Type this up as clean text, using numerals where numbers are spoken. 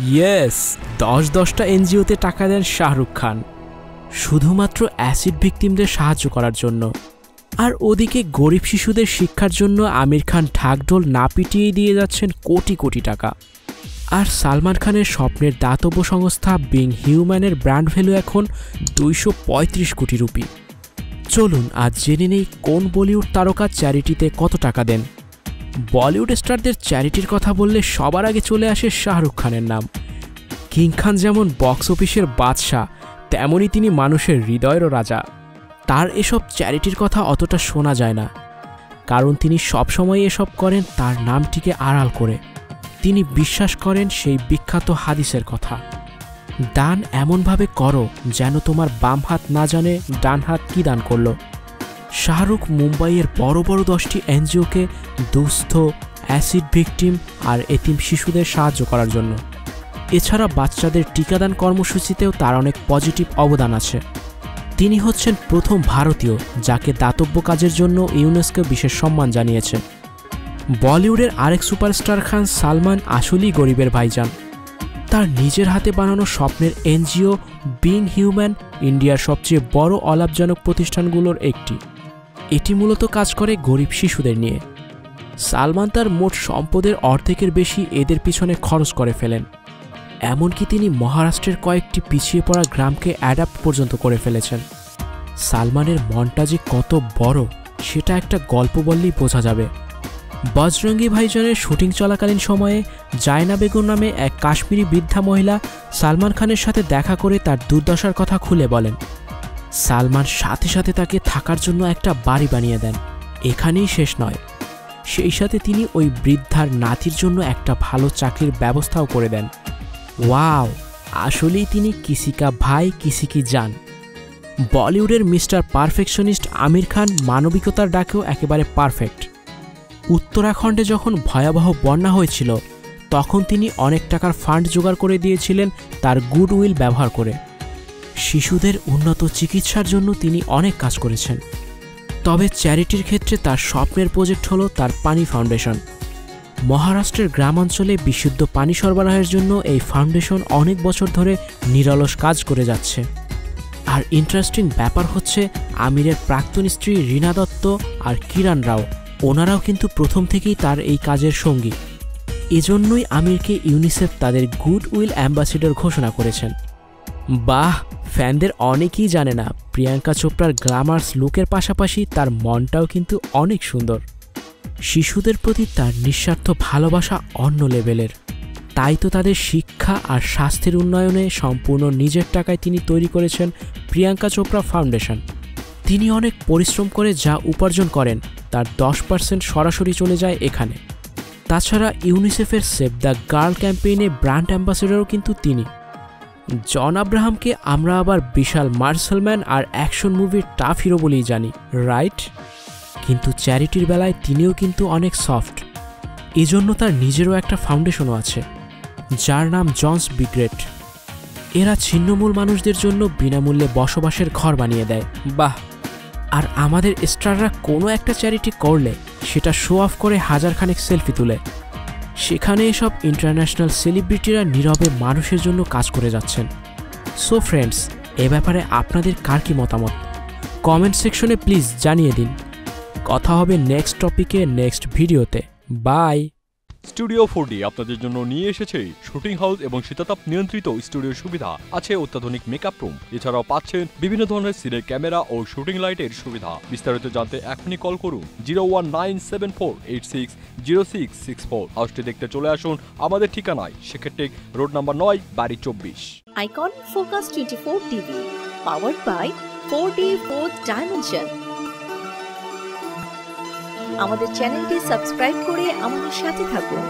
Yes, ১০-১০টা এনজিওতে টাকা দেন শাহরুখ খান শুধুমাত্র acid ভিকটিমদের সাহায্য করার জন্য। আর ওদিকে গরিব শিশুদের শিক্ষার জন্য আমির খান ঢাকঢোল না পিটিয়েই দিয়ে যাচ্ছেন কোটি কোটি টাকা। আর সালমান খানের স্বপ্নের দাতব্য সংস্থা বিং হিউম্যানের ব্র্যান্ড ভ্যালু এখন ২৩৫ কোটি রুপি। চলুন আজ জেনে নেই কোন বলিউড তারকা চ্যারিটিতে কত টাকা দেন। বলিউড স্টারদের চ্যারিটির কথা বললে সবার আগে চলে আসে শাহরুখ খানের নাম। কিং খান যেমন বক্স অফিসের বাদশাহ, তেমনই তিনি মানুষের হৃদয়েরও রাজা। তার এসব চ্যারিটির কথা অতটা শোনা যায় না, কারণ তিনি সবসময় এসব করেন তার নামটিকে আড়াল করে। তিনি বিশ্বাস করেন সেই বিখ্যাত হাদিসের কথা, দান এমনভাবে করো যেন তোমার বাম হাত না জানে ডান হাত কী দান করল। শাহরুখ মুম্বাইয়ের বড় বড় 10টি এনজিওকে দুস্থ, অ্যাসিড ভিকটিম আর এতিম শিশুদের সাহায্য করার জন্য। এছাড়া বাচ্চাদের টিকাদান কর্মসূচিতেও তার অনেক পজিটিভ অবদান আছে। তিনি হচ্ছেন প্রথম ভারতীয় যাকে দাতব্য কাজের জন্য ইউনেস্কো বিশেষ সম্মান জানিয়েছে। বলিউডের আরেক সুপারস্টার খান সালমান আসলেই গরিবের ভাইজান। তার নিজের হাতে বানানো স্বপ্নের এনজিও বিং হিউম্যান ইন্ডিয়ার সবচেয়ে বড় অলাভজনক প্রতিষ্ঠানগুলোর একটি। এটি মূলত কাজ করে গরিব শিশুদের নিয়ে। সালমান তার মোট সম্পদের অর্ধেকের বেশি এদের পিছনে খরচ করে ফেলেন। এমনকি তিনি মহারাষ্ট্রের কয়েকটি পিছিয়ে পড়া গ্রামকে অ্যাডাপ্ট পর্যন্ত করে ফেলেছেন। সালমানের মনটা যে কত বড় সেটা একটা গল্প বললেই বোঝা যাবে। বজরঙ্গি ভাইজানের শুটিং চলাকালীন সময়ে জায়না বেগম নামে এক কাশ্মীরি বৃদ্ধা মহিলা সালমান খানের সাথে দেখা করে তার দুর্দশার কথা খুলে বলেন। সালমান সাথে সাথে তাকে থাকার জন্য একটা বাড়ি বানিয়ে দেন। এখানেই শেষ নয়, সেই সাথে তিনি ওই বৃদ্ধার নাতির জন্য একটা ভালো চাকরির ব্যবস্থাও করে দেন। ওয়াও, আসলেই তিনি কিসি কা ভাই কিসি কি জান। বলিউডের মিস্টার পারফেকশনিস্ট আমির খান মানবিকতার ডাকেও একেবারে পারফেক্ট। উত্তরাখণ্ডে যখন ভয়াবহ বন্যা হয়েছিল তখন তিনি অনেক টাকার ফান্ড জোগাড় করে দিয়েছিলেন তার গুডউইল ব্যবহার করে। শিশুদের উন্নত চিকিৎসার জন্য তিনি অনেক কাজ করেছেন। তবে চ্যারিটির ক্ষেত্রে তার স্বপ্নের প্রজেক্ট হলো তার পানি ফাউন্ডেশন। মহারাষ্ট্রের গ্রামাঞ্চলে বিশুদ্ধ পানি সরবরাহের জন্য এই ফাউন্ডেশন অনেক বছর ধরে নিরলস কাজ করে যাচ্ছে। আর ইন্টারেস্টিং ব্যাপার হচ্ছে আমিরের প্রাক্তন স্ত্রী রীনা দত্ত আর কিরণ রাও, ওনারাও কিন্তু প্রথম থেকেই তার এই কাজের সঙ্গী। এজন্যই আমিরকে ইউনিসেফ তাদের গুডউইল অ্যাম্বাসেডর ঘোষণা করেছেন। বাহ, ফ্যানদের অনেকেই জানে না প্রিয়াঙ্কা চোপড়ার গ্ল্যামার্স লুকের পাশাপাশি তার মনটাও কিন্তু অনেক সুন্দর। শিশুদের প্রতি তার নিঃস্বার্থ ভালোবাসা অন্য লেভেলের। তাই তো তাদের শিক্ষা আর স্বাস্থ্যের উন্নয়নে সম্পূর্ণ নিজের টাকায় তিনি তৈরি করেছেন প্রিয়াঙ্কা চোপড়া ফাউন্ডেশন। তিনি অনেক পরিশ্রম করে যা উপার্জন করেন তার 10% সরাসরি চলে যায় এখানে। তাছাড়া ইউনিসেফের সেভ দ্য গার্ল ক্যাম্পেইনে ব্র্যান্ড অ্যাম্বাসেডরও কিন্তু তিনি। জন আব্রাহামকে আমরা আবার বিশাল মার্শালম্যান আর অ্যাকশন মুভির টাফ হিরো বলেই জানি, রাইট? কিন্তু চ্যারিটির বেলায় তিনিও কিন্তু অনেক সফট। এজন্য তার নিজেরও একটা ফাউন্ডেশনও আছে যার নাম জনস বিগ্রেট। এরা ছিন্নমূল মানুষদের জন্য বিনামূল্যে বসবাসের ঘর বানিয়ে দেয়। বাহ! আর আমাদের স্টাররা কোনো একটা চ্যারিটি করলে সেটা শো অফ করে হাজারখানেক সেলফি তুলে। সেখানে এসব ইন্টারন্যাশনাল সেলিব্রিটিরা নীরবে মানুষের জন্য কাজ করে যাচ্ছেন। সো ফ্রেন্ডস, এ ব্যাপারে আপনাদের কার কি মতামত কমেন্ট সেকশনে প্লিজ জানিয়ে দিন। কথা হবে নেক্সট টপিকে নেক্সট ভিডিওতে। বাই। স্টুডিও 4D আপনাদের জন্য নিয়ে এসেছে শুটিং হাউস এবং শীতাতাপ নিয়ন্ত্রিত স্টুডিও সুবিধা, আছে অত্যাধুনিক মেকআপ রুম। এছাড়াও পাচ্ছেন বিভিন্ন ধরনের সিনের ক্যামেরা ও শুটিং লাইটের সুবিধা। বিস্তারিত জানতে এখনই কল করুন 01974860664। হাউসটি দেখতে চলে আসুন আমাদের ঠিকানায় সেক্ষেত্রে রোড নাম্বার 9, বাড়ি 24। Icon focus 24 TV, powered by 4D Fourth Dimension। আমাদের চ্যানেলটি সাবস্ক্রাইব করে আমাদের সাথে থাকুন।